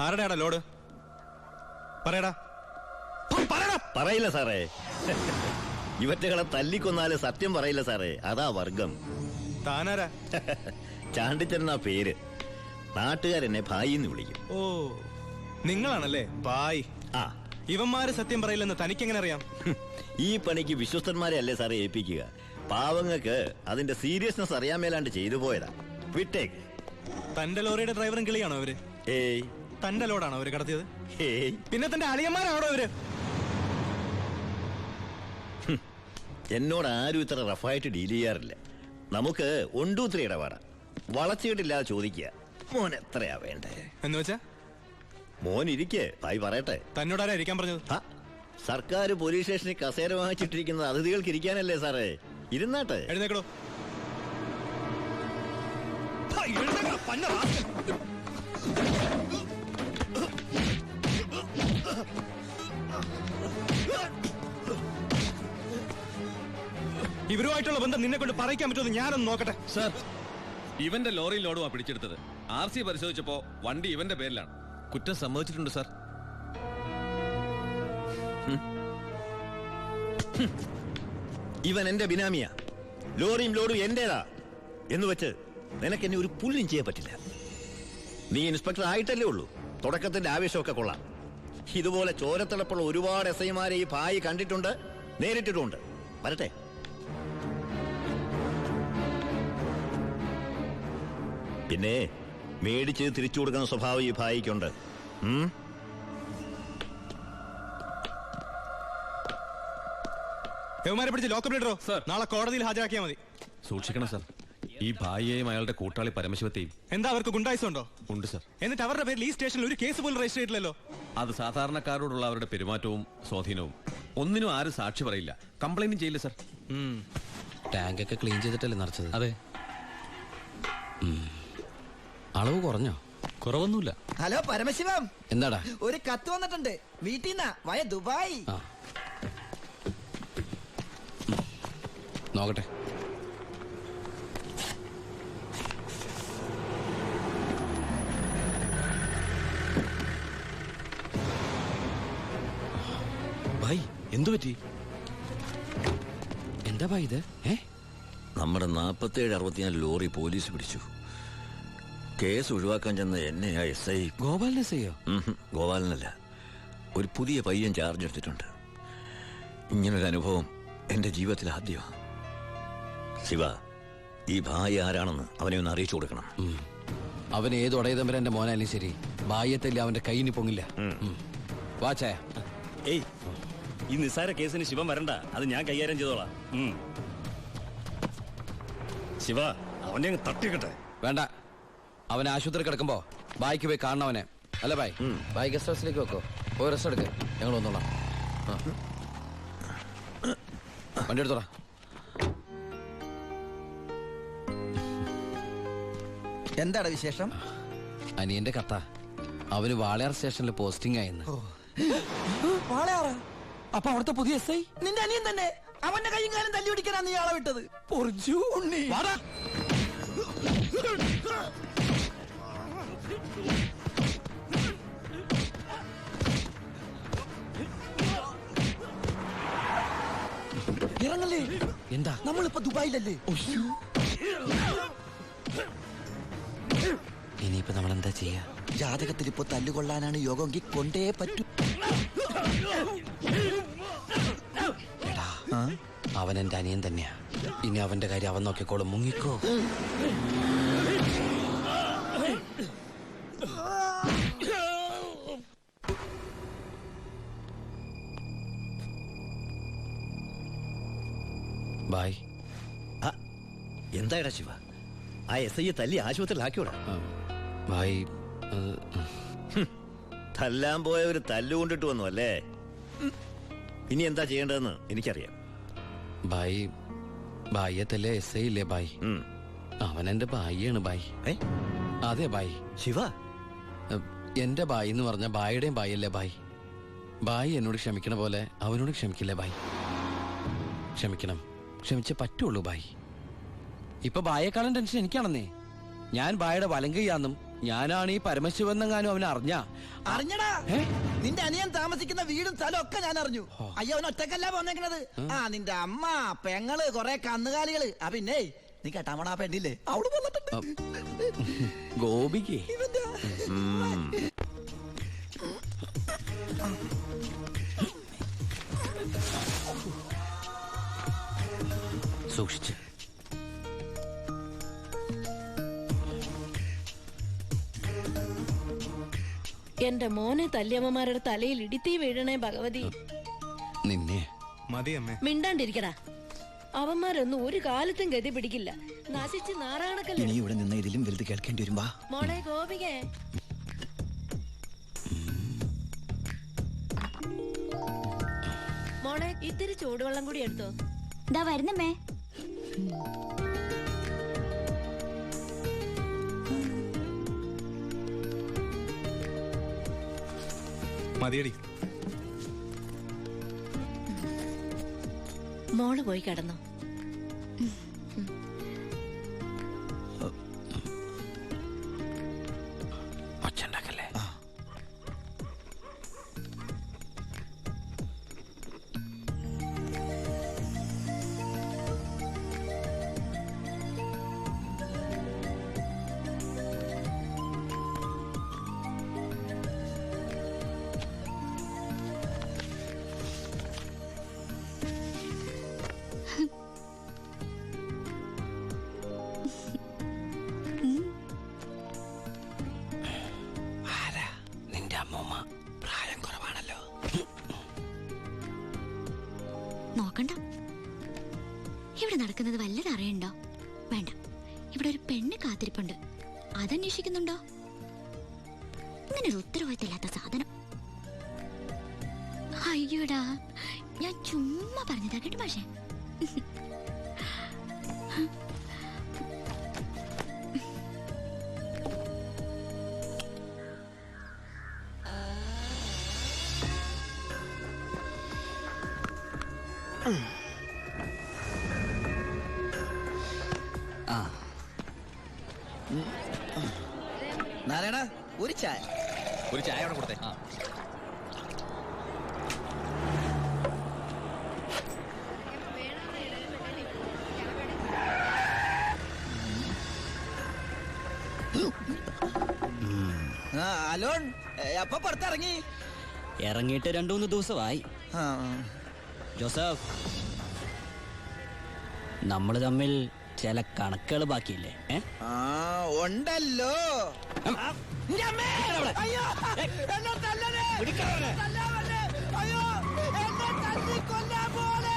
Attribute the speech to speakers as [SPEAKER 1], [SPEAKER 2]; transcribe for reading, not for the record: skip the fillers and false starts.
[SPEAKER 1] ആരുടെയാടാ load? പറയടാ.
[SPEAKER 2] പറയില്ല സാറേ. ഇവറ്റകളെ തല്ലിക്കൊന്നാല് സത്യം പറയില്ല സാറേ. അതാ വർഗം.
[SPEAKER 1] താനാരാ?
[SPEAKER 2] ചാണ്ടിച്ചനാ പേര്. നാട്ടുകാരെന്നെ ഭായി എന്ന് വിളിക്കും.
[SPEAKER 1] ഓ, നിങ്ങളാണല്ലേ ഭായ്.
[SPEAKER 2] ആ,
[SPEAKER 1] ഇവന്മാര് സത്യം പറയില്ലെന്ന് തനിക്കെങ്ങനെ അറിയാം?
[SPEAKER 2] ഈ പണിക്ക് വിശ്വസ്തന്മാരെ അല്ലേ സാറേ ഏൽപ്പിക്കുക. പാവങ്ങൾക്ക് അതിന്റെ സീരിയസ്നെസ് അറിയാൻ മേലാണ്ട് ചെയ്തു പോയതാ. വിട്ടേക്ക്.
[SPEAKER 1] തന്റെ ലോറിയുടെ ഡ്രൈവറും കിളിയാണോ അവര്?
[SPEAKER 2] ഏയ്.
[SPEAKER 1] തന്റെ ലോഡാണോ അവര് കടത്തിയത്?
[SPEAKER 2] ഏയ്.
[SPEAKER 1] പിന്നെ തന്റെ അളിയന്മാരാണോ അവര്?
[SPEAKER 2] എന്നോട് ആരും ഇത്ര റഫായിട്ട് ഡീൽ ചെയ്യാറില്ല. നമുക്ക് 1 2 3 ഇടപാടാ. വളച്ചിട്ടില്ലാതെ ചോദിക്കുക, മോൻ എത്രയാ വേണ്ടേ
[SPEAKER 1] എന്ന് വെച്ചാ?
[SPEAKER 2] മോൻ ഇരിക്കേ, ഭായി പറയട്ടെ.
[SPEAKER 1] തന്നോടാരാ ഇരിക്കാൻ പറഞ്ഞത്?
[SPEAKER 2] സർക്കാർ പോലീസ് സ്റ്റേഷനിൽ കസേര വാങ്ങിച്ചിട്ടിരിക്കുന്നത് അതിഥികൾക്ക് ഇരിക്കാനല്ലേ സാറേ. ഇരുന്നാട്ടെ.
[SPEAKER 1] എഴുന്നേക്കടോ. ഇവരുമായിട്ടുള്ള ബന്ധം നിന്നെ കൊണ്ട് പറയിക്കാൻ പറ്റുമെന്ന് ഞാനൊന്ന് നോക്കട്ടെ.
[SPEAKER 3] സർ, ഇവന്റെ ലോറി ലോഡുമാ പിടിച്ചെടുത്തത്. RC പരിശോധിച്ചപ്പോ വണ്ടി ഇവന്റെ പേരിലാണ്. കുറ്റം സമ്മതിച്ചിട്ടുണ്ട് സർ.
[SPEAKER 2] ഇവൻ എന്റെ ബിനാമിയാ. ലോറിയും ലോഡും എന്റേതാ എന്ന് വെച്ച് നിനക്ക് എന്നെ ഒരു പുല്ലും ചെയ്യാൻ പറ്റില്ല. നീ ഇൻസ്പെക്ടർ ആയിട്ടല്ലേ ഉള്ളൂ. തുടക്കത്തിന്റെ ആവേശമൊക്കെ കൊള്ളാം. ഇതുപോലെ ചോരത്തിളപ്പുള്ള ഒരുപാട് SI-മാരെ ഈ ഭായി കണ്ടിട്ടുണ്ട്, നേരിട്ടിട്ടുണ്ട്. വരട്ടെ. പിന്നെ മേടിച്ച് തിരിച്ചു കൊടുക്കുന്ന സ്വഭാവം ഈ ഭായിക്കുണ്ട്.
[SPEAKER 1] യവന്മാരെ പിടിച്ച് ലോക്കപ്പ് ഇടറോ. നാളെ കോടതിയിൽ ഹാജരാക്കിയാൽ മതി.
[SPEAKER 3] സൂക്ഷിക്കണം സർ. ഈ ഭായിയെയും അയാളുടെ കൂട്ടാളി പരമശിവത്തെയും.
[SPEAKER 1] എന്താ അവർക്ക് ഗുണ്ടായിസുണ്ടോ?
[SPEAKER 3] ഉണ്ട് സർ.
[SPEAKER 1] എന്നിട്ട് അവരുടെ പേരിൽ ഈ സ്റ്റേഷനിൽ ഒരു കേസ് പോലും രജിസ്റ്റർ ചെയ്തില്ലല്ലോ.
[SPEAKER 3] അത് സാധാരണക്കാരോടുള്ള അവരുടെ പെരുമാറ്റവും സ്വാധീനവും. ഒന്നിനും ആരും സാക്ഷി പറയില്ല, കംപ്ലൈന്റും ചെയ്യില്ല സർ.
[SPEAKER 4] ടാങ്കൊക്കെ ക്ലീൻ ചെയ്തിട്ടല്ലേ നിറച്ചത്? അതെ. അളവ് കുറഞ്ഞോ?
[SPEAKER 5] കുറവൊന്നുമില്ല.
[SPEAKER 6] ഹലോ പരമശിവം,
[SPEAKER 4] എന്താടാ?
[SPEAKER 6] ഒരു കത്ത് വന്നിട്ടുണ്ട് വീട്ടിൽ നിന്നാ. വയ ദുബായ്.
[SPEAKER 4] നോക്കട്ടെ.
[SPEAKER 5] ഭായ്, എന്തു പറ്റി?
[SPEAKER 4] എന്താ ഭായ് ഇത്?
[SPEAKER 2] നമ്മുടെ 47-64 ലോറി പോലീസ് പിടിച്ചു. കേസ് ഒഴിവാക്കാൻ ചെന്ന എന്നെയാ SI.
[SPEAKER 4] ഗോപാലനെ ചെയ്യോ?
[SPEAKER 2] ഗോപാലനല്ല, ഒരു പുതിയ പയ്യൻ ചാർജ് എടുത്തിട്ടുണ്ട്. ഇങ്ങനൊരു അനുഭവം എന്റെ ജീവിതത്തിൽ ആദ്യമാണ്. ശിവ, ഈ ഭായി ആരാണെന്ന് അവനെ ഒന്ന് അറിയിച്ചു കൊടുക്കണം.
[SPEAKER 4] അവൻ ഏത് ഉടയതമ്പരന്റെ മോനായാലും ശരി, ഭായത്തല്ലേ അവന്റെ കൈയിന് പൊങ്ങില്ല. വാച്ചായ.
[SPEAKER 5] ഏയ്, ഈ നിസ്സാര കേസിന് ശിവൻ വരണ്ട. അത് ഞാൻ കൈകാര്യം ചെയ്തോളാം. ശിവ, അവനെ അങ്ങ് തട്ടിക്കട്ടെ.
[SPEAKER 4] വേണ്ട, അവൻ ആശുപത്രി കിടക്കുമ്പോ ബായിക്ക് പോയി കാണണവനെ. അല്ല ബായ്, ബായ് ഗസ്റ്റ് ഹൗസിലേക്ക് വെക്കോ. പോയി റെസ്റ്റ് എടുക്ക്, ഞങ്ങൾ വന്നോളാം. വണ്ടി എടുത്തോളാം.
[SPEAKER 6] എന്താണ് വിശേഷം?
[SPEAKER 4] അനിയന്റെ കഥ. അവന് വാളയാർ സ്റ്റേഷനിൽ പോസ്റ്റിംഗ് ആയെന്ന്.
[SPEAKER 6] വാളയാറ്?
[SPEAKER 4] അപ്പൊ അവിടുത്തെ പുതിയ SI
[SPEAKER 6] നിന്റെ അനിയൻ തന്നെ. അവന്റെ കൈയും കാലം തല്ലി പിടിക്കാനാ നീ ആളെ വിട്ടത്. ഇറങ്ങല്ലേ.
[SPEAKER 4] എന്താ?
[SPEAKER 6] നമ്മളിപ്പോ ദുബായിലല്ലേ?
[SPEAKER 4] ഇനിയിപ്പോ നമ്മൾ എന്താ ചെയ്യാ?
[SPEAKER 6] ജാതകത്തിൽ ഇപ്പൊ തല്ലുകൊള്ളാനാണ് യോഗമെങ്കിൽ കൊണ്ടേ പറ്റൂ.
[SPEAKER 4] എടാ, അവൻ എന്റെ അനിയൻ തന്നെയാ. ഇനി അവന്റെ കാര്യം അവൻ നോക്കിക്കോളും. മുങ്ങിക്കോ. ബായ്.
[SPEAKER 2] എന്തായടാ ശിവ, ആ SI-യെ തല്ലി ആശുപത്രിയിലാക്കിയോടാ?
[SPEAKER 4] ബായ്,
[SPEAKER 2] തല്ലാൻ പോയവര് തല്ലുകൊണ്ടിട്ട് വന്നു അല്ലേ? ഇനി എന്താ ചെയ്യേണ്ടതെന്ന് എനിക്കറിയാം.
[SPEAKER 4] ബായ്, ബായ്യത്തല്ലേ SI ഇല്ലേ ബായ്? അവൻ എന്റെ ബായിയാണ് ബായ്. അതെ ബായ്.
[SPEAKER 2] ശിവ,
[SPEAKER 4] എന്റെ ബായി എന്ന് പറഞ്ഞ ബായിയുടെയും ബായല്ലേ ബായ്? ബായ് എന്നോട് ക്ഷമിക്കണ പോലെ അവനോട് ക്ഷമിക്കില്ലേ ബായ്? ക്ഷമിക്കണം, ക്ഷമിച്ചേ പറ്റുള്ളൂ ബായ്. ഇപ്പൊ ബായേക്കാളും ടെൻഷൻ എനിക്കാണെന്നേ. ഞാൻ ബായുടെ വലങ്കയ്യാന്നും ഞാനാണ് ഈ പരമശിവനെങ്ങാനും അവൻ അറിഞ്ഞ.
[SPEAKER 6] അറിഞ്ഞടാ, നിന്റെ അനിയൻ താമസിക്കുന്ന വീടും സ്ഥലം ഒക്കെ ഞാൻ അറിഞ്ഞു. അയ്യോ, അവൻ ഒറ്റക്കല്ല പോന്നേക്കണത്. ആ, നിന്റെ അമ്മ, പെങ്ങള്, കൊറേ കന്നുകാലികള്. ആ പിന്നെ നീ കേട്ടാമണ ആ പെണ്ണില്ലേ, അവള് വന്നിട്ടുണ്ട്.
[SPEAKER 4] ഗോപിക്ക് സൂക്ഷിച്ച്.
[SPEAKER 7] എന്റെ മോനെ തല്ലിയമ്മമാരുടെ തലയിൽ ഇടിത്തീ വീഴണേ ഭഗവതി.
[SPEAKER 4] നിന്നെ
[SPEAKER 1] മതി അമ്മേ.
[SPEAKER 7] മിണ്ടാണ്ടിരിക്കടാ. അവന്മാരൊന്നും ഒരു കാലത്തും ഗതി പിടിക്കില്ല. നശിച്ച് നാറാണക്കല്ലേ.
[SPEAKER 6] ഇനി ഇവിടെ നിന്ന് ഇതിലും വലുത് കേൾക്കേണ്ടി വരുമ്പോ
[SPEAKER 7] മോളെ ഗോപികേ, മോളെ ഇത്തിരി ചൂടുവെള്ളം കൂടി എടുത്തോ.
[SPEAKER 8] ദാ വരുന്നമ്മേ.
[SPEAKER 1] മതിയടി.
[SPEAKER 7] മോള് പോയി കിടന്നോ.
[SPEAKER 4] ഒച്ചണ്ടാക്കല്ലേ. നിന്റെ അമ്മൂമ്മ പ്രായം കുറവാണല്ലോ.
[SPEAKER 8] നോക്കണ്ട, ഇവിടെ നടക്കുന്നത് വല്ലത് അറിയണ്ടോ? വേണ്ട. ഇവിടെ ഒരു പെണ്ണ് കാത്തിരിപ്പുണ്ട്. അതന്വേഷിക്കുന്നുണ്ടോ? ഇങ്ങനെ ഒരു ഉത്തരവാദിത്തമില്ലാത്ത സാധനം. അയ്യോടാ, ഞാൻ ചുമ്മാ പറഞ്ഞതാ കേട്ടോ പക്ഷേ.
[SPEAKER 6] നാരായണ, ഒരു ചായ.
[SPEAKER 3] ഒരു ചായ അവിടെ കൊടുത്തേ.
[SPEAKER 6] അലോൺ എപ്പ പുറത്തിറങ്ങി?
[SPEAKER 5] ഇറങ്ങിയിട്ട് 2-3 ദിവസമായി.
[SPEAKER 6] ആ,
[SPEAKER 5] ജോസഫ്, നമ്മൾ തമ്മിൽ ചില കണക്കുകൾ ബാക്കിയില്ലേ?
[SPEAKER 6] ആ, ഉണ്ടല്ലോ. നിന്റെ അമ്മേ! അയ്യോ, എന്നെ തല്ലണേ! തല്ലാവല്ലേ! അയ്യോ, എന്നെ തല്ലിക്കൊല്ലാൻ പോലെ!